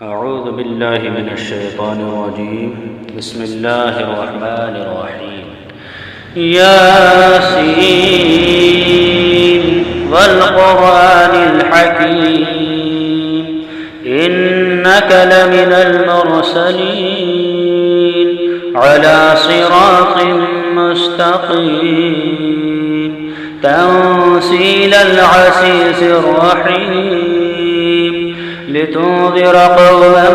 أعوذ بالله من الشيطان الرجيم. بسم الله الرحمن الرحيم. ياسين والقرآن الحكيم إنك لمن المرسلين على صراط مستقيم تنزيل العزيز الرحيم لتنذر قوما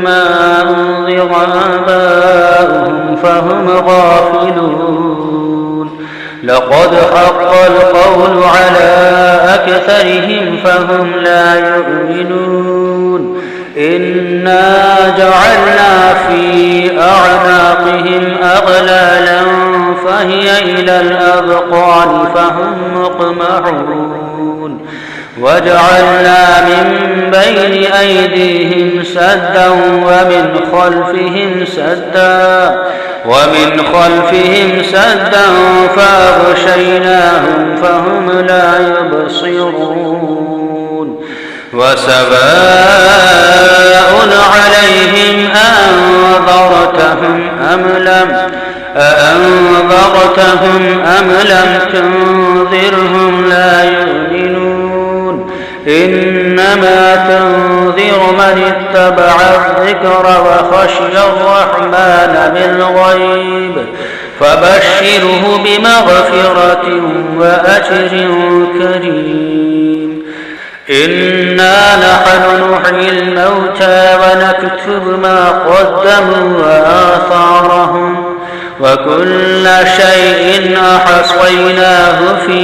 ما أنذر آباؤهم فهم غافلون لقد حق القول على أكثرهم فهم لا يؤمنون إنا جعلنا في أعناقهم أغلالا فهي إلى الأذقان فهم مقمحون وجعلنا من بين أيديهم سدا ومن خلفهم سدا فأغشيناهم فهم لا يبصرون وسواء عليهم أأنذرتهم أم لم تنذرهم لا يؤمنون إنما تنذر من اتبع الذكر وخشي الرحمن بالغيب فبشره بمغفرة وأجر كريم إنا نحن نحيي الموتى ونكتب ما قدموا وآثارهم وكل شيء أحصيناه في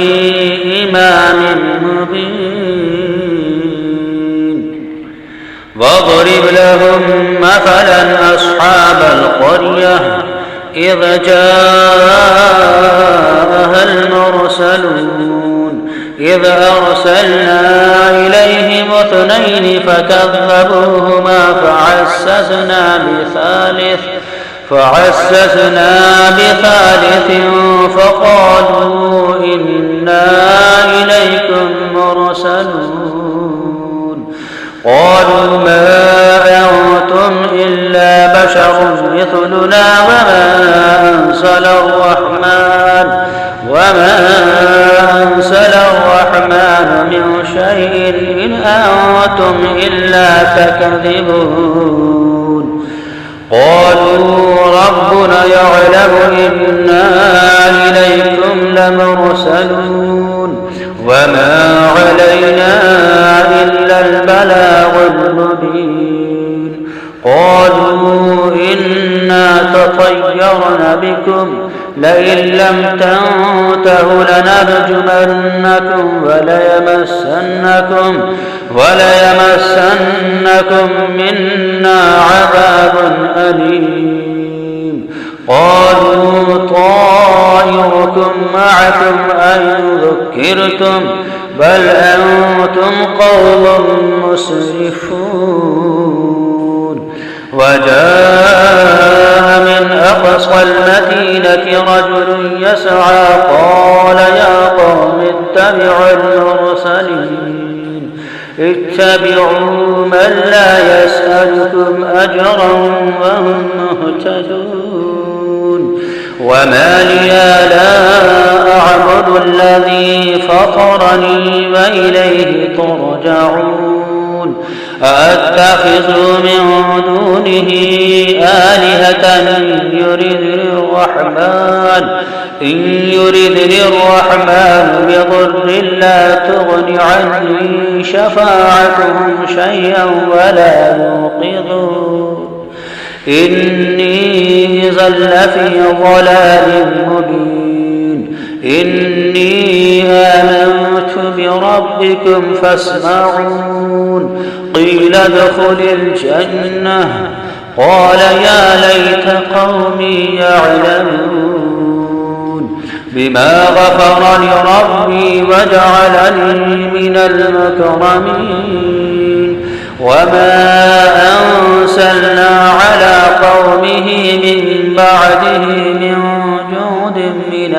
إمام مبين واضرب لهم مثلا أصحاب القرية إذ جاءها المرسلون إذ أرسلنا إليهم 2 فكذبوهما فعززنا بثالث فقالوا إنا إليكم مرسلون قالوا ما أنتم إلا بشر مثلنا وما أنزل الرحمن من شيء إن أنتم إلا تكذبون قالوا ربنا يعلم إنا إليكم لمرسلون وما علينا إلا البلاغ المبين قالوا إنا تطيرنا بكم لئن لم تنتهوا لنرجمنكم وليمسنكم منا عذاب أليم قالوا طائركم معكم أئن ذكرتم بل أنتم قوم مسرفون وجاء من أقصى المدينة رجل يسعى قال يا قوم اتبعوا المرسلين اتبعوا من لا يسألكم أجرا وهم مهتدون وما لي لا أعبد الذي فطرني وإليه ترجعون أأتخذ من دونه آلهة إن يردني الرحمن بضر لا تغن عني شفاعتهم شيئا ولا ينقذون إني إذا لفي ضلال مبين إني آمنت بربكم فاسمعون قيل ادخل الجنة قال يا ليت قومي يعلمون بما غفر لي ربي وجعلني من المكرمين وما أنزلنا على قومه من بعده من جود من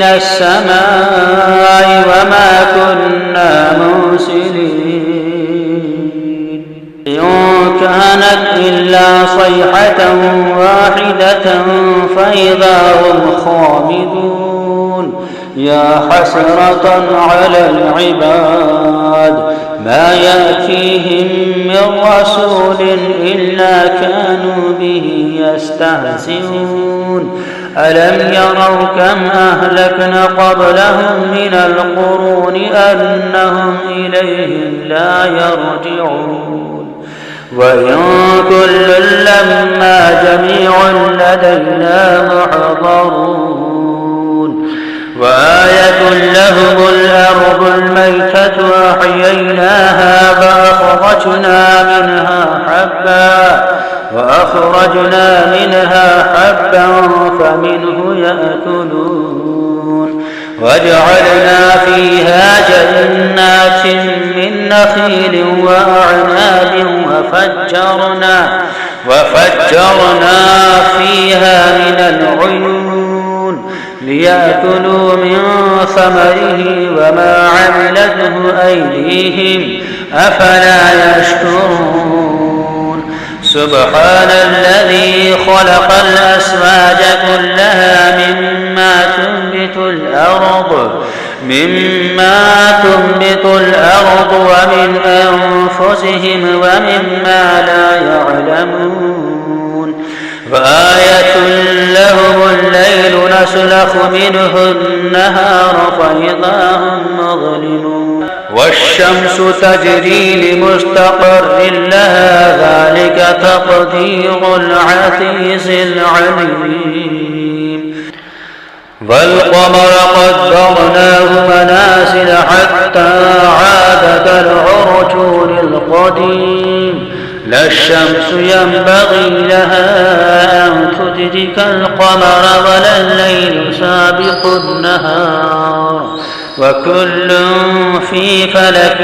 السماء وما كنا مرسلين كانت إلا صيحة واحدة فإذا هم خامدون. يا حسرة على العباد ما يأتيهم من رسول إلا كانوا به يستهزئون. ألم يروا كم أهلكنا قبلهم من القرون أنهم إليهم لا يرجعون. وإن كل لما جميع لدينا محضرون. وآية لهم الأرض الميتة أحييناها وأخرجنا منها حبا فمنه يأكلون. وجعلنا فيها جنات من نخيل وأعناب وفجرنا فيها من العيون ليأكلوا من ثمره وما عملته أيديهم أفلا يشكرون. سبحان الذي خلق الأزواج كلها مما تنبت الأرض ومن أنفسهم ومما لا يعلمون. وآية لهم الليل نسلخ منه النهار فإذا هم مظلمون. والشمس تجري لمستقر لها ذلك تقدير العزيز العليم. والقمر قدرناه منازل حتى عاد كالعرجون القديم. لا الشمس ينبغي لها أن تدرك القمر ولا الليل سابق النهار وكل في فلك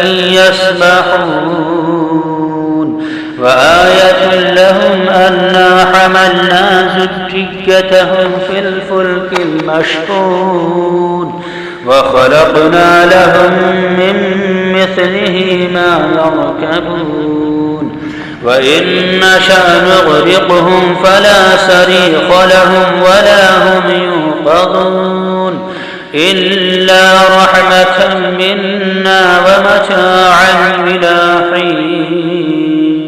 يسبحون. وآية لهم أنا حملنا ذريتهم في الفلك المشحون وخلقنا لهم من مثله ما يركبون. وإن نشأ نغرقهم فلا صريخ لهم ولا هم ينقذون إلا رحمة منا ومتاعا إلى حين.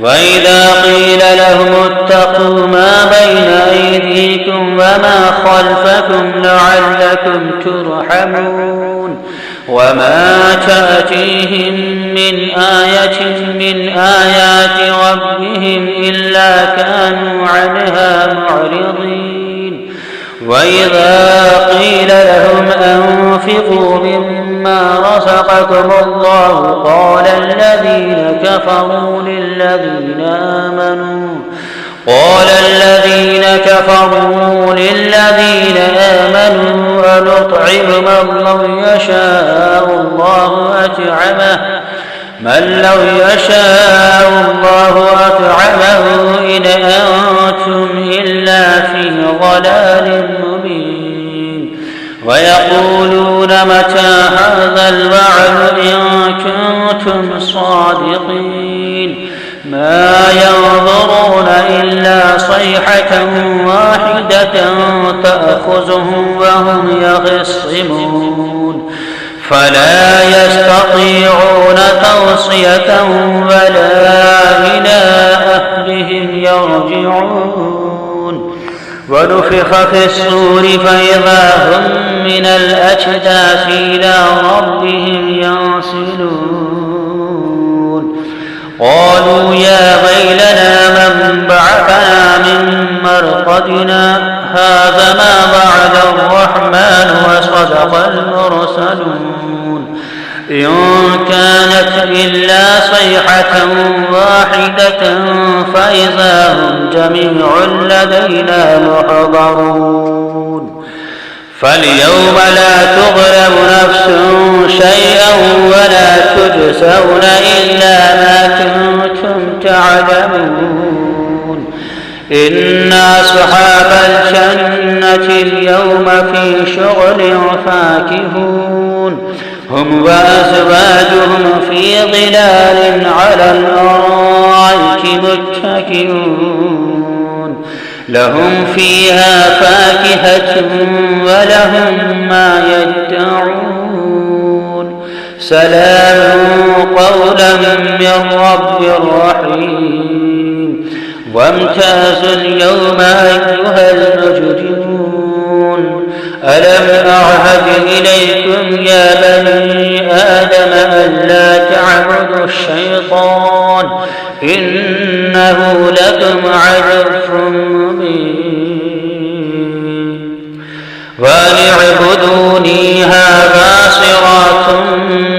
وإذا قيل لهم اتقوا ما بين أيديكم وما خلفكم لعلكم ترحمون. وما تأتيهم من آية من آيات ربهم إلا كانوا عنها معرضين. وإذا قيل لهم أنفقوا مما رزقكم الله قال الذين كفروا للذين آمنوا ونطعم من لو يشاء الله أطعمه إن أنتم إلا في ضلال مبين. ويقولون متى هذا الوعد إن كنتم صادقين. ما ينظرون إلا صيحة واحدة تأخذهم وهم يخصمون فلا يستطيعون توصية ولا إلى أهلهم يرجعون. ونفخ في الصور فإذا هم من الأجداث إلى ربهم ينسلون. قالوا يا ويلنا من بعثنا من مرقدنا هذا ما وعد الرحمن وصدق المرسلون. إن كانت إلا صيحة واحدة فإذا هم جميع لدينا محضرون. فاليوم لا تظلم نفس شيئا ولا تجزون إلا ما كنتم تعلمون. إن أصحاب الجنة اليوم في شغل فاكهون هم وأزواجهم في ظلال على الأرائك متكئون لهم فيها فاكهة ولهم ما يدعون سلام قولا من رب رحيم وامتازوا اليوم أيها المجرمون ألم أعهد إليكم يا بني آدم ألا تعبدوا الشيطان إنه لكم عدو مبين وأن اعبدوني هذا صراط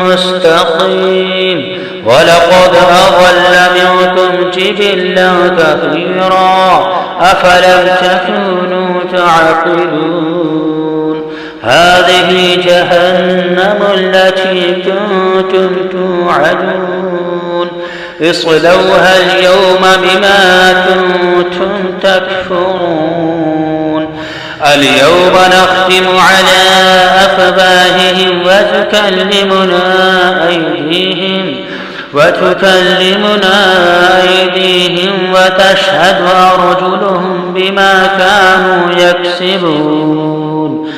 مستقيم ولقد أضل منكم جبلا كثيرا أفلم تكونوا تعقلون هذه جهنم التي كنتم توعدون اصلوها اليوم بما كنتم تكفرون اليوم نختم على أفواههم وتكلمنا أيديهم وتشهد أرجلهم بما كانوا يكسبون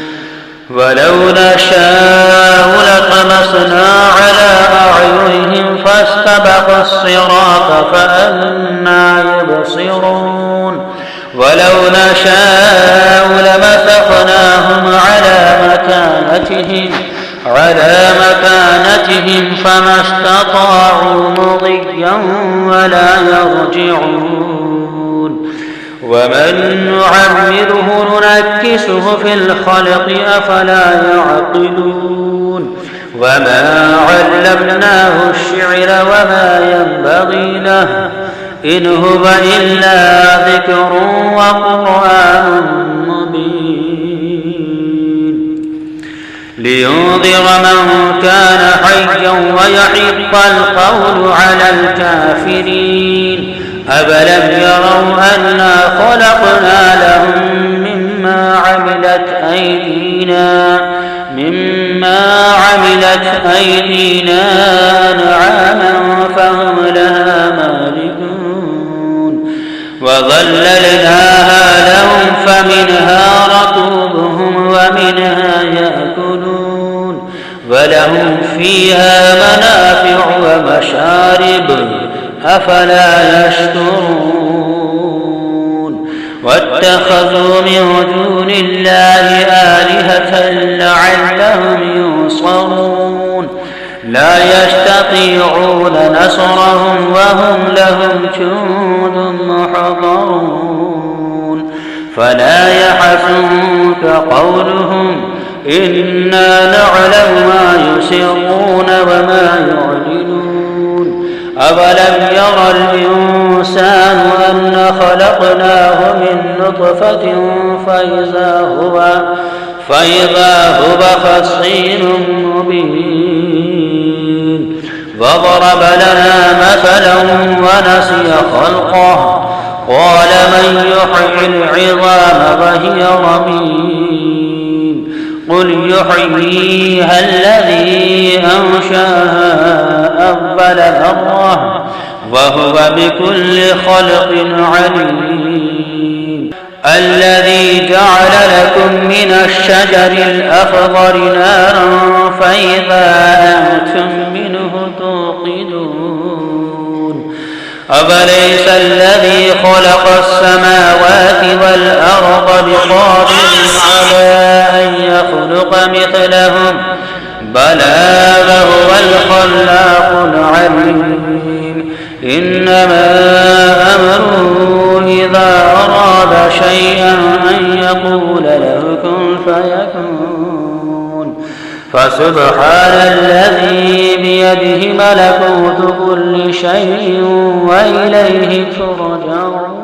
ولو نشاء لطمسنا على أعينهم فاستبقوا الصراط فأنى يبصرون ولو نشاء لمسخناهم على مكانتهم فما استطاعوا مضيا ولا يرجعون ومن نعمره ننكسه في الخلق أفلا يعقلون وما علمناه الشعر وما ينبغي له إن هو إلا ذكر وقرآن مبين لينذر من كان حيا ويحق القول على الكافرين أفلم يروا أنا خلقنا لهم مما عملت أيدينا أنعاما فهم لها مالكون وظللناها لهم فمنها ركوبهم ومنها يأكلون ولهم فيها منافع ومشارب أفلا يشكرون واتخذوا من دون الله آلهة لعلهم ينصرون لا يستطيعون نصرهم وهم لهم جند محضرون فلا يحزنك قولهم إنا نعلم ما يسرون وما يعلنون أولم ير الإنسان أن خلقناه من نطفة فإذا هو خصيم مبين وضرب لنا مثلا ونسي خلقه قال من يحيي العظام وهي رميم قل يحييها الذي أنشاها أول مرة وهو بكل خلق عليم الذي جعل لكم من الشجر الأخضر نارا فإذا أنتم منه توقدون أفليس الذي خلق السماوات والأرض بقادر على أن يخلق مثلهم بلى وهو الخلاق العليم إنما أمره إذا أراد شيئا أن يقول له كن فيكون فسبحان الذي بيده ملكوت كل شيء وإليه ترجعون.